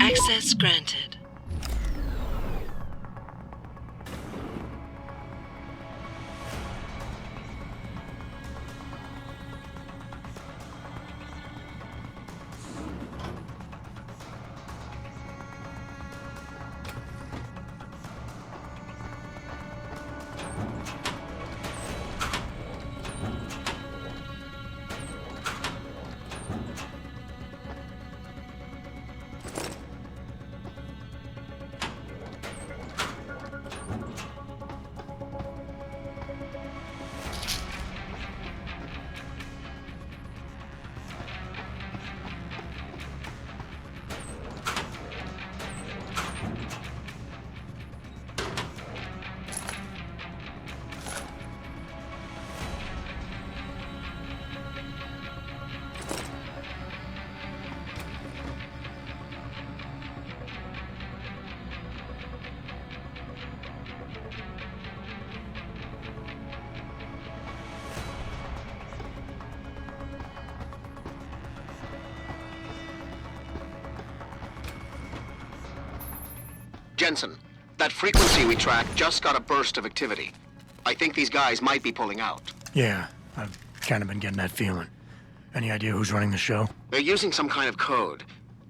Access granted. Jensen, that frequency we tracked just got a burst of activity. I think these guys might be pulling out. Yeah, I've kind of been getting that feeling. Any idea who's running the show? They're using some kind of code.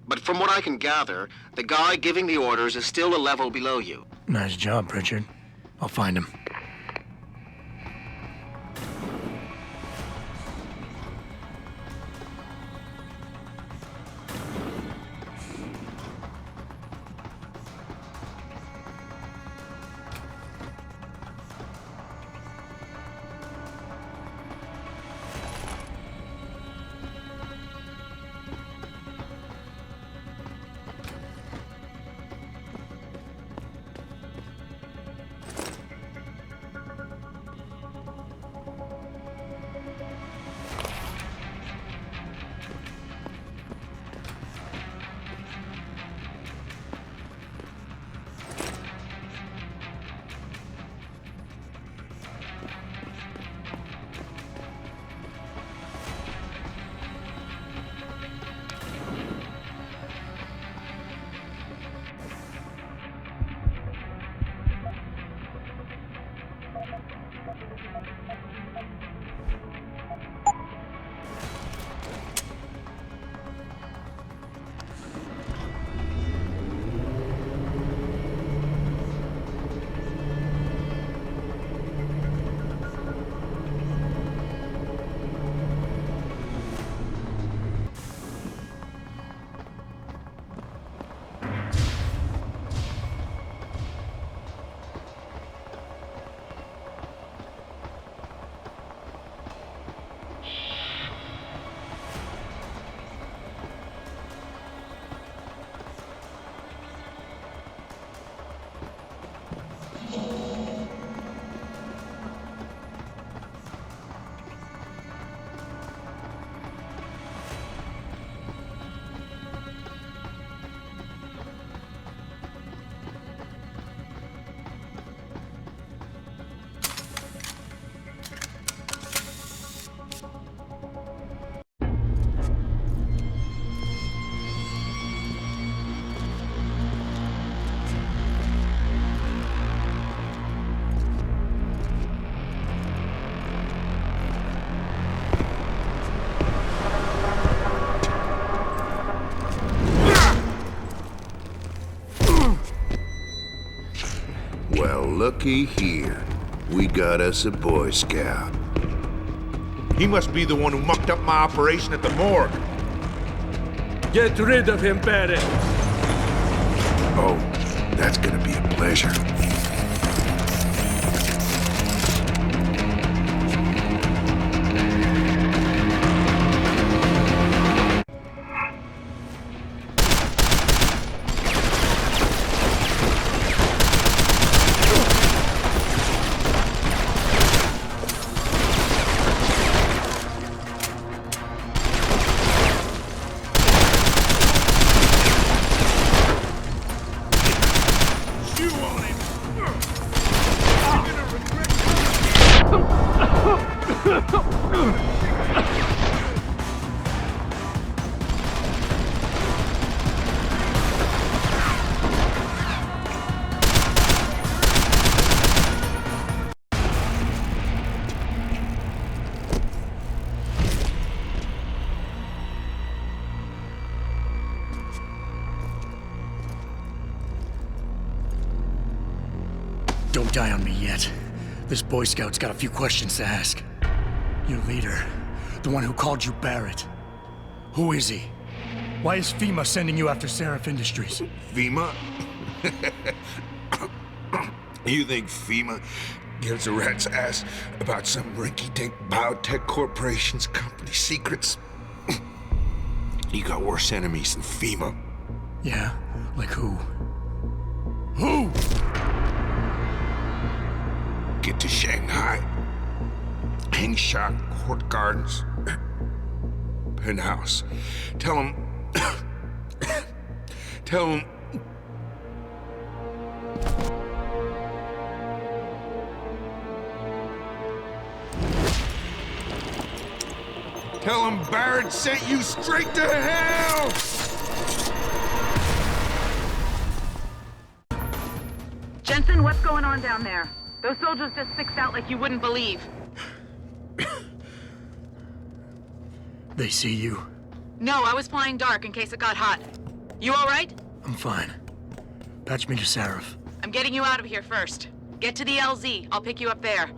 But from what I can gather, the guy giving the orders is still a level below you. Nice job, Pritchard. I'll find him. Well, looky here. We got us a Boy Scout. He must be the one who mucked up my operation at the morgue. Get rid of him, Barry. Oh, that's gonna be a pleasure. You on him! Don't die on me yet. This Boy Scout's got a few questions to ask. Your leader, the one who called you Barrett. Who is he? Why is FEMA sending you after Seraph Industries? FEMA? You think FEMA gives a rat's ass about some rinky-dink biotech corporation's company secrets? You got worse enemies than FEMA. Yeah? Like who? Who? Get to Shanghai. Hang shot, Court Gardens. Penthouse. Tell him... Tell him... Tell him Barrett sent you straight to hell! Jensen, what's going on down there? Those soldiers just sixed out like you wouldn't believe. They see you? No, I was flying dark in case it got hot. You all right? I'm fine. Patch me to Seraph. I'm getting you out of here first. Get to the LZ. I'll pick you up there.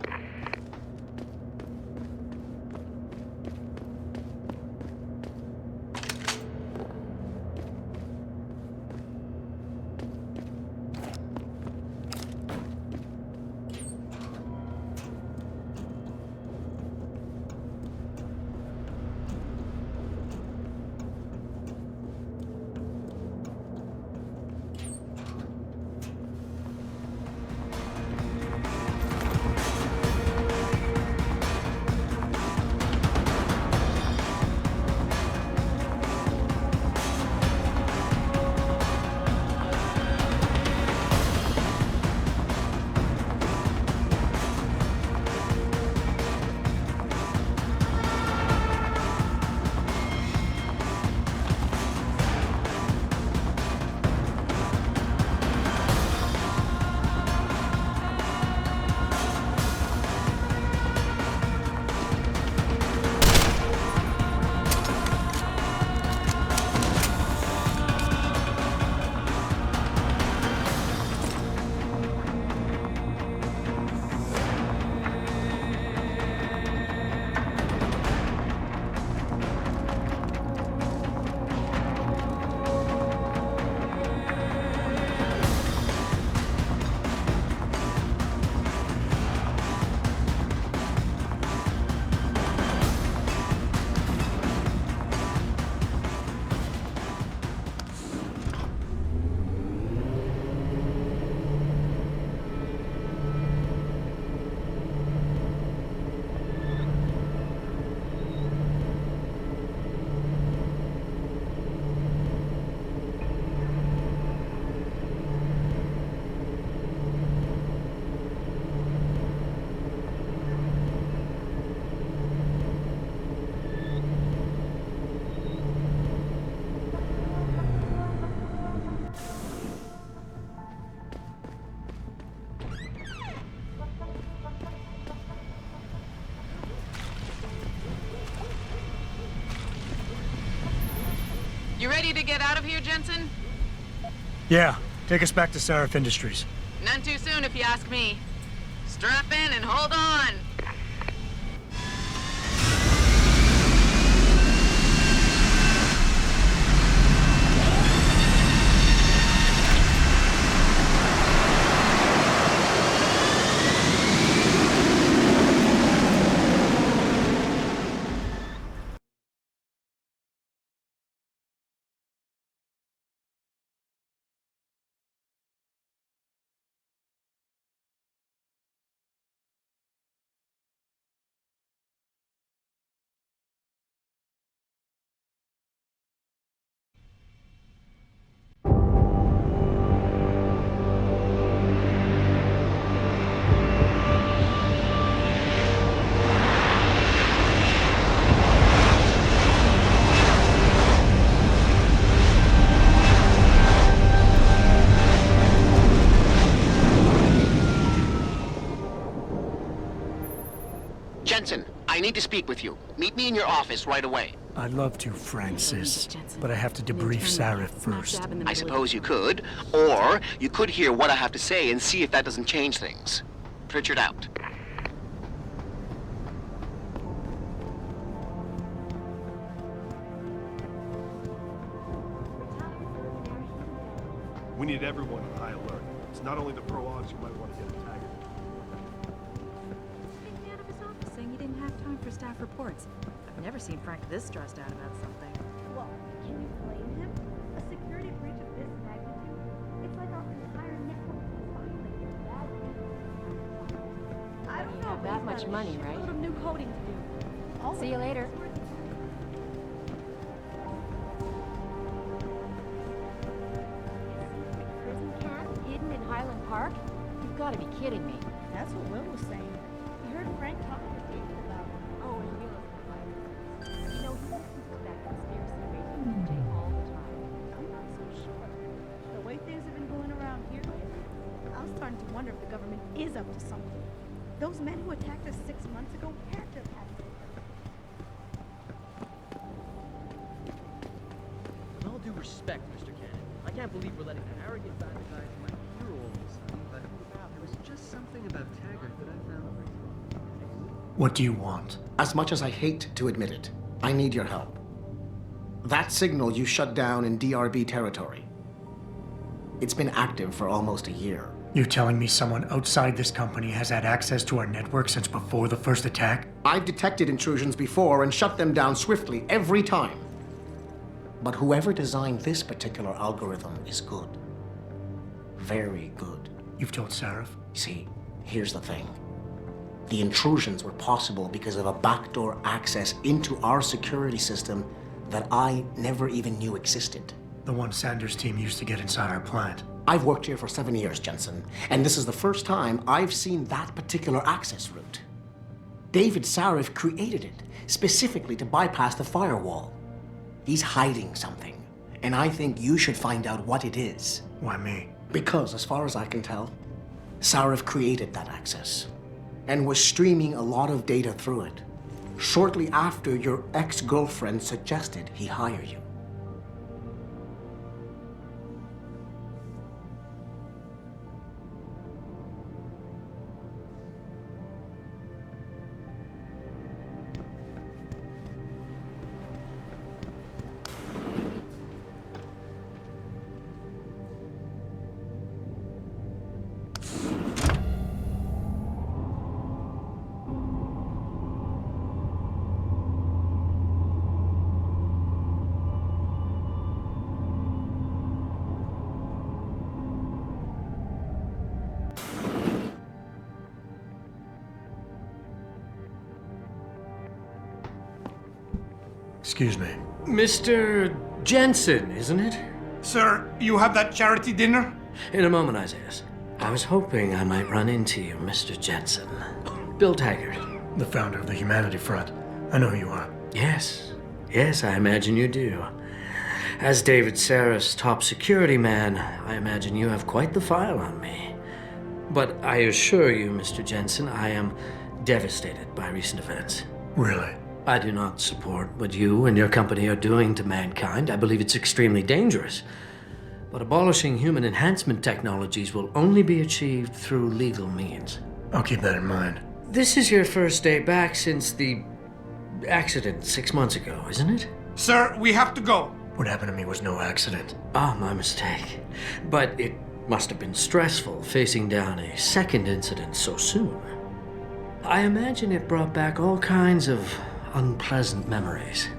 You ready to get out of here, Jensen? Yeah, take us back to Seraph Industries. None too soon, if you ask me. Strap in and hold on. Jensen, I need to speak with you. Meet me in your office right away. I'd love to, Francis, but I have to debrief Sarif first. I suppose you could, or you could hear what I have to say and see if that doesn't change things. Pritchard out. We need everyone on high alert. It's not only the pro-Augs who might want to get attacked. Big man of his office saying he didn't have time for staff reports. I've never seen Frank this stressed out about something. Well, can you blame him? A security breach of this magnitude? It's like our entire network is violated. I don't You know. have that much money, right? Load of new coding to do. See you later. Prison camp hidden in Highland Park? You've got to be kidding me. That's what Will was saying. He heard Frank talking to David about it. Oh, and Will's the virus. You know, he listens to that conspiracy radio DJ all the time. I'm not so sure. The way things have been going around here, I'm starting to wonder if the government is up to something. Those men who attacked us 6 months ago had to have had something. With all due respect, Mr. Cannon, I can't believe we're letting that arrogant bastard guy into my hero all of a sudden, but there was just something about Taggart that I found What do you want? As much as I hate to admit it, I need your help. That signal you shut down in DRB territory. It's been active for almost a year. You're telling me someone outside this company has had access to our network since before the first attack? I've detected intrusions before and shut them down swiftly every time. But whoever designed this particular algorithm is good. Very good. You've told Sarif? See, here's the thing. The intrusions were possible because of a backdoor access into our security system that I never even knew existed. The one Sanders' team used to get inside our plant. I've worked here for 7 years, Jensen, and this is the first time I've seen that particular access route. David Sarif created it specifically to bypass the firewall. He's hiding something, and I think you should find out what it is. Why me? Because, as far as I can tell, Sarif created that access and was streaming a lot of data through it shortly after your ex-girlfriend suggested he hire you. Excuse me. Mr. Jensen, isn't it? Sir, you have that charity dinner? In a moment, Isaiah. I was hoping I might run into you, Mr. Jensen. Bill Taggart. The founder of the Humanity Front. I know who you are. Yes. Yes, I imagine you do. As David Sarif's top security man, I imagine you have quite the file on me. But I assure you, Mr. Jensen, I am devastated by recent events. Really? I do not support what you and your company are doing to mankind. I believe it's extremely dangerous. But abolishing human enhancement technologies will only be achieved through legal means. I'll keep that in mind. This is your first day back since the accident 6 months ago, isn't it? Sir, we have to go. What happened to me was no accident. Ah, my mistake. But it must have been stressful facing down a second incident so soon. I imagine it brought back all kinds of unpleasant memories.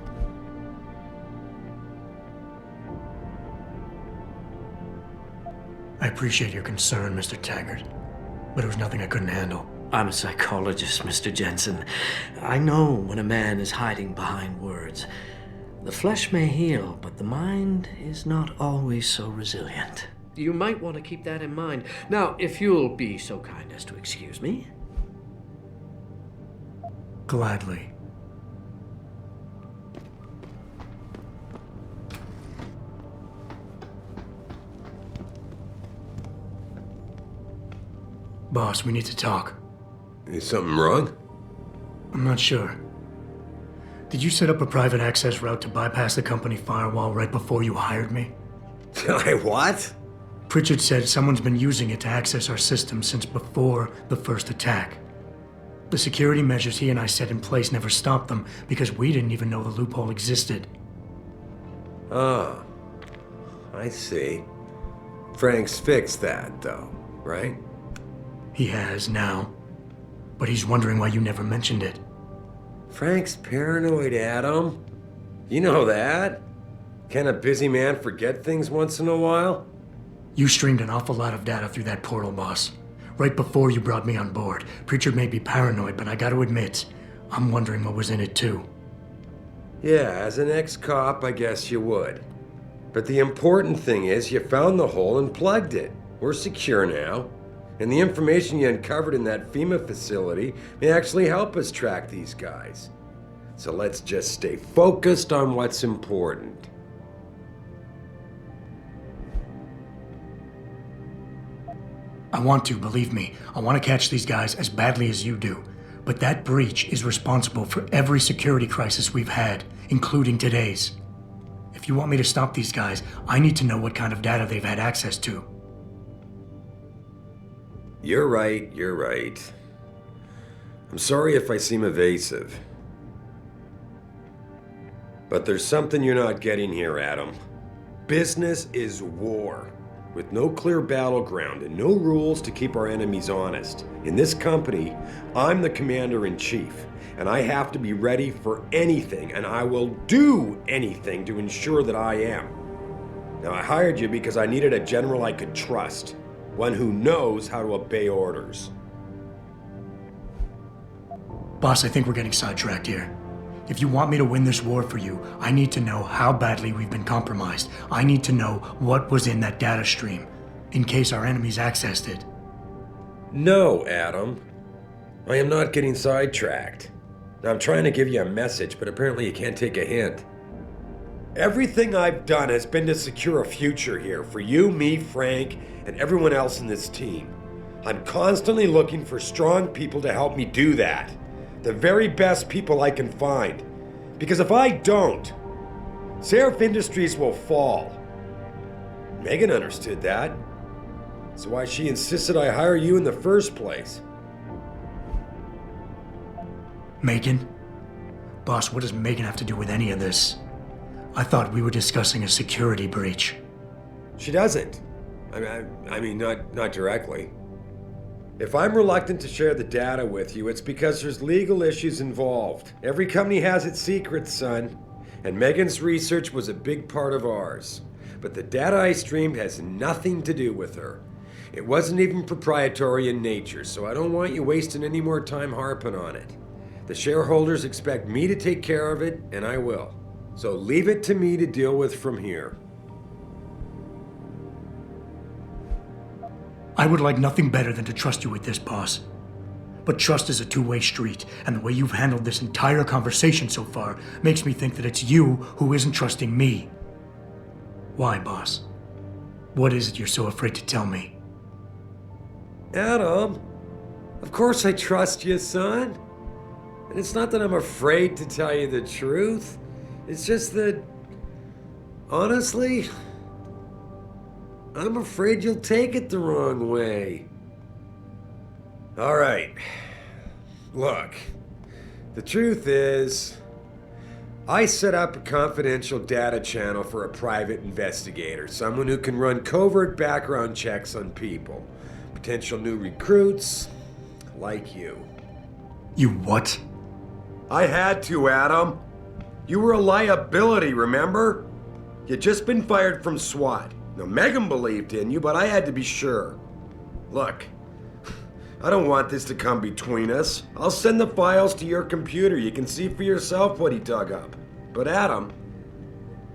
I appreciate your concern, Mr. Taggart, but it was nothing I couldn't handle. I'm a psychologist, Mr. Jensen. I know when a man is hiding behind words. The flesh may heal, but the mind is not always so resilient. You might want to keep that in mind. Now, if you'll be so kind as to excuse me. Gladly. Boss, we need to talk. Is something wrong? I'm not sure. Did you set up a private access route to bypass the company firewall right before you hired me? I what? Pritchard said someone's been using it to access our system since before the first attack. The security measures he and I set in place never stopped them because we didn't even know the loophole existed. Oh, I see. Frank's fixed that, though, right? He has now, but he's wondering why you never mentioned it. Frank's paranoid, Adam. You know that. Can a busy man forget things once in a while? You streamed an awful lot of data through that portal, boss. Right before you brought me on board. Pritchard may be paranoid, but I gotta admit, I'm wondering what was in it too. Yeah, as an ex-cop, I guess you would. But the important thing is you found the hole and plugged it. We're secure now. And the information you uncovered in that FEMA facility may actually help us track these guys. So let's just stay focused on what's important. I want to, believe me. I want to catch these guys as badly as you do. But that breach is responsible for every security crisis we've had, including today's. If you want me to stop these guys, I need to know what kind of data they've had access to. You're right, you're right. I'm sorry if I seem evasive. But there's something you're not getting here, Adam. Business is war, with no clear battleground and no rules to keep our enemies honest. In this company, I'm the commander-in-chief, and I have to be ready for anything, and I will do anything to ensure that I am. Now, I hired you because I needed a general I could trust, one who knows how to obey orders. Boss, I think we're getting sidetracked here. If you want me to win this war for you, I need to know how badly we've been compromised. I need to know what was in that data stream, in case our enemies accessed it. No, Adam. I am not getting sidetracked. I'm trying to give you a message, but apparently you can't take a hint. Everything I've done has been to secure a future here for you, me, Frank, and everyone else in this team. I'm constantly looking for strong people to help me do that. The very best people I can find. Because if I don't, Seraph Industries will fall. Megan understood that. That's why she insisted I hire you in the first place. Megan? Boss, what does Megan have to do with any of this? I thought we were discussing a security breach. She doesn't. I mean, not directly. If I'm reluctant to share the data with you, it's because there's legal issues involved. Every company has its secrets, son. And Megan's research was a big part of ours. But the data I streamed has nothing to do with her. It wasn't even proprietary in nature, so I don't want you wasting any more time harping on it. The shareholders expect me to take care of it, and I will. So leave it to me to deal with from here. I would like nothing better than to trust you with this, boss. But trust is a two-way street, and the way you've handled this entire conversation so far makes me think that it's you who isn't trusting me. Why, boss? What is it you're so afraid to tell me? Adam, of course I trust you, son. And it's not that I'm afraid to tell you the truth. It's just that, honestly, I'm afraid you'll take it the wrong way. All right. Look, the truth is, I set up a confidential data channel for a private investigator, someone who can run covert background checks on people, potential new recruits, like you. You what? I had to, Adam. You were a liability, remember? You'd just been fired from SWAT. Now, Megan believed in you, but I had to be sure. Look, I don't want this to come between us. I'll send the files to your computer. You can see for yourself what he dug up. But Adam,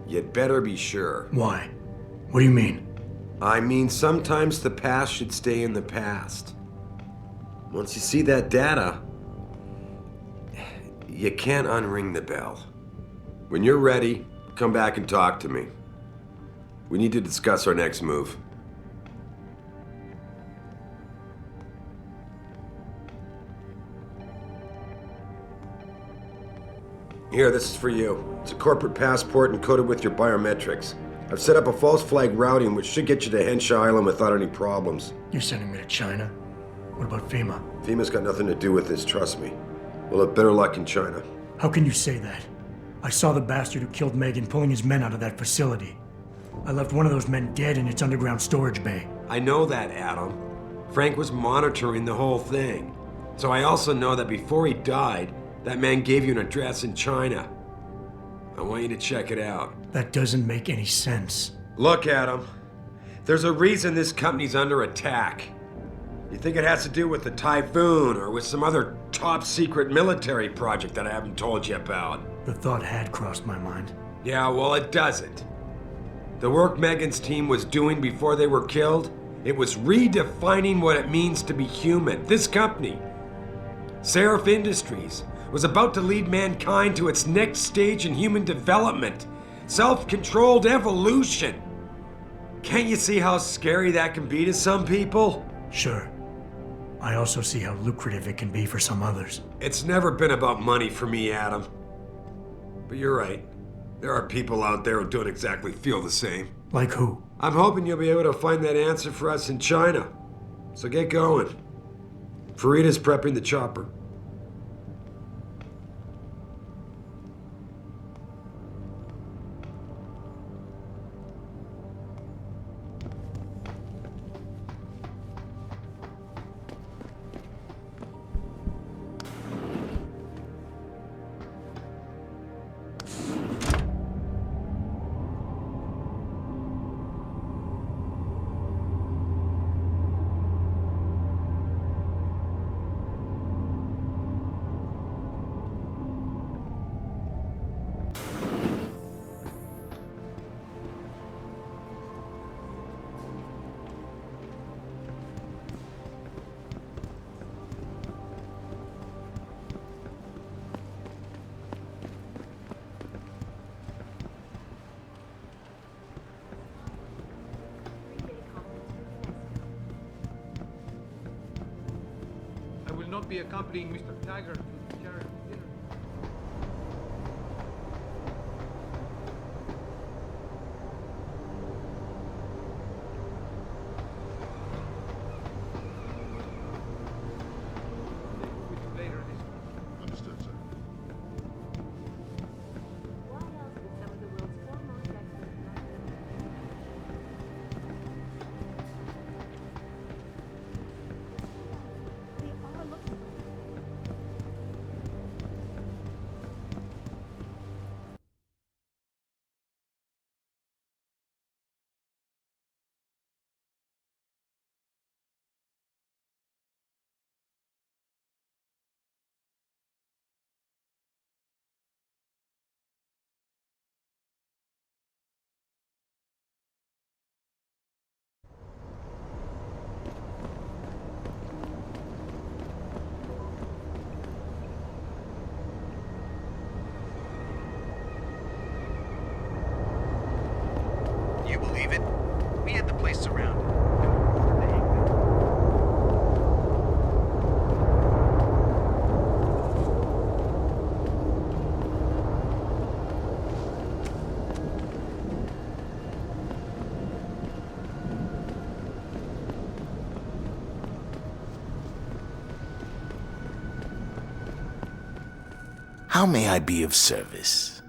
you'd better be sure. Why? What do you mean? I mean, sometimes the past should stay in the past. Once you see that data, you can't unring the bell. When you're ready, come back and talk to me. We need to discuss our next move. Here, this is for you. It's a corporate passport encoded with your biometrics. I've set up a false flag routing which should get you to Henshaw Island without any problems. You're sending me to China? What about FEMA? FEMA's got nothing to do with this, trust me. We'll have better luck in China. How can you say that? I saw the bastard who killed Megan pulling his men out of that facility. I left one of those men dead in its underground storage bay. I know that, Adam. Frank was monitoring the whole thing. So I also know that before he died, that man gave you an address in China. I want you to check it out. That doesn't make any sense. Look, Adam. There's a reason this company's under attack. You think it has to do with the Typhoon or with some other top secret military project that I haven't told you about? The thought had crossed my mind. Yeah, well, it doesn't. The work Megan's team was doing before they were killed, it was redefining what it means to be human. This company, Seraph Industries, was about to lead mankind to its next stage in human development. Self-controlled evolution. Can't you see how scary that can be to some people? Sure. I also see how lucrative it can be for some others. It's never been about money for me, Adam. But you're right. There are people out there who don't exactly feel the same. Like who? I'm hoping you'll be able to find that answer for us in China. So get going. Farida's prepping the chopper. I will not be accompanying Mr. Taggart to the charity dinner. Later this week. Understood, sir. Why else would some of the world's foremost experts not They are looking. You believe it? We had the place surrounded. How may I be of service?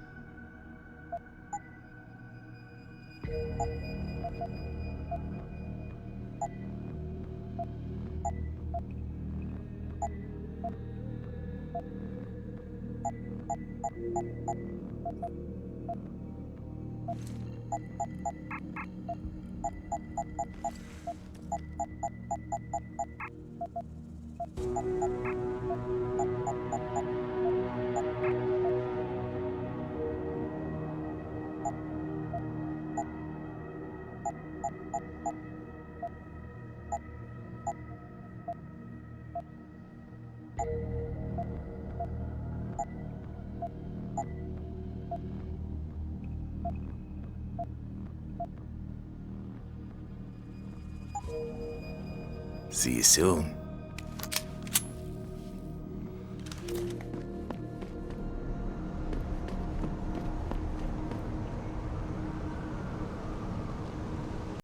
See you soon.